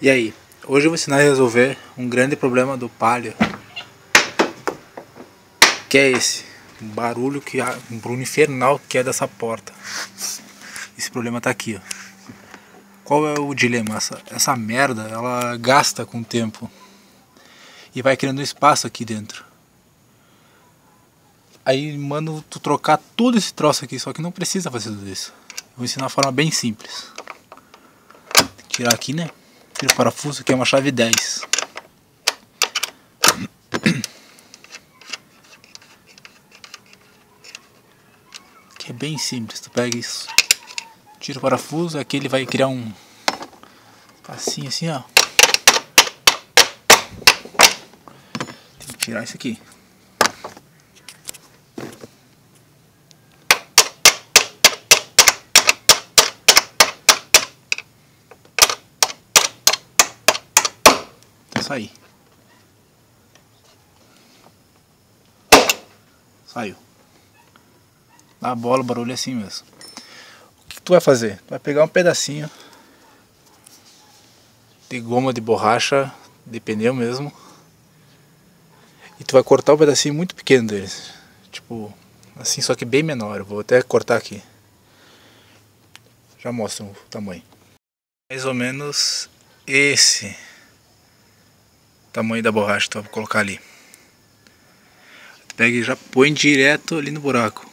E aí, hoje eu vou ensinar a resolver um grande problema do Palio, que é esse barulho, um barulho infernal que é dessa porta. Esse problema tá aqui, ó. Qual é o dilema? Essa merda, ela gasta com o tempo e vai criando espaço aqui dentro. Aí mando tu trocar todo esse troço aqui, só que não precisa fazer tudo isso. Vou ensinar uma forma bem simples. Tem que tirar aqui, né? Tira o parafuso, que é uma chave 10. Que é bem simples, tu pega isso, tira o parafuso, aqui ele vai criar um passinho assim, ó. Tem que tirar isso aqui. Sair. Saiu. Dá a bola, o barulho é assim mesmo. O que tu vai fazer? Tu vai pegar um pedacinho de goma de borracha, de pneu mesmo, e tu vai cortar um pedacinho muito pequeno deles. Tipo, assim, só que bem menor. Eu vou até cortar aqui. Já mostro o tamanho. Mais ou menos esse tamanho da borracha que tu vai colocar ali. Pega e já põe direto ali no buraco.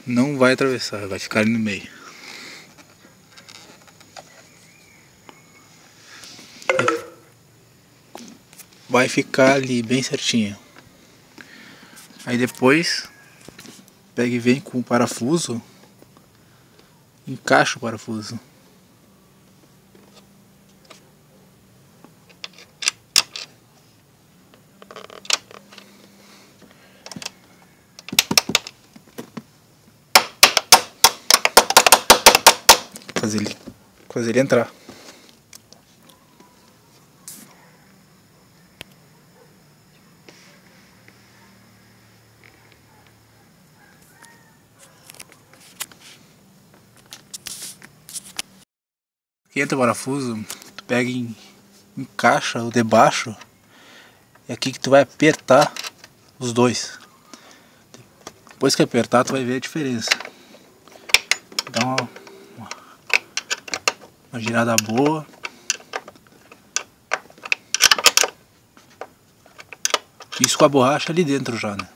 Não vai atravessar, vai ficar ali no meio. Vai ficar ali bem certinho. Aí depois pega e vem com o parafuso, encaixa o parafuso. Fazer ele entrar. Aqui entra o parafuso, tu pega e encaixa o de baixo. É aqui que tu vai apertar os dois. Depois que apertar, tu vai ver a diferença. Dá uma girada boa. Isso com a borracha ali dentro já, né?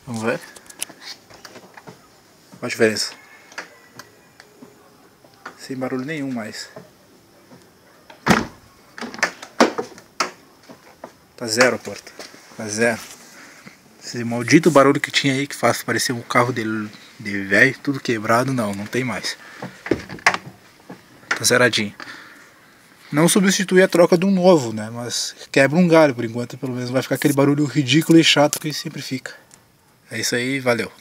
Vamos ver? Olha a diferença. Sem barulho nenhum mais. Tá zero a porta. Tá zero. Esse maldito barulho que tinha aí que faz parecer um carro de velho, tudo quebrado, não tem mais. Tá zeradinho. Não substitui a troca de um novo, né? Mas quebra um galho por enquanto, pelo menos vai ficar aquele barulho ridículo e chato que sempre fica. É isso aí, valeu.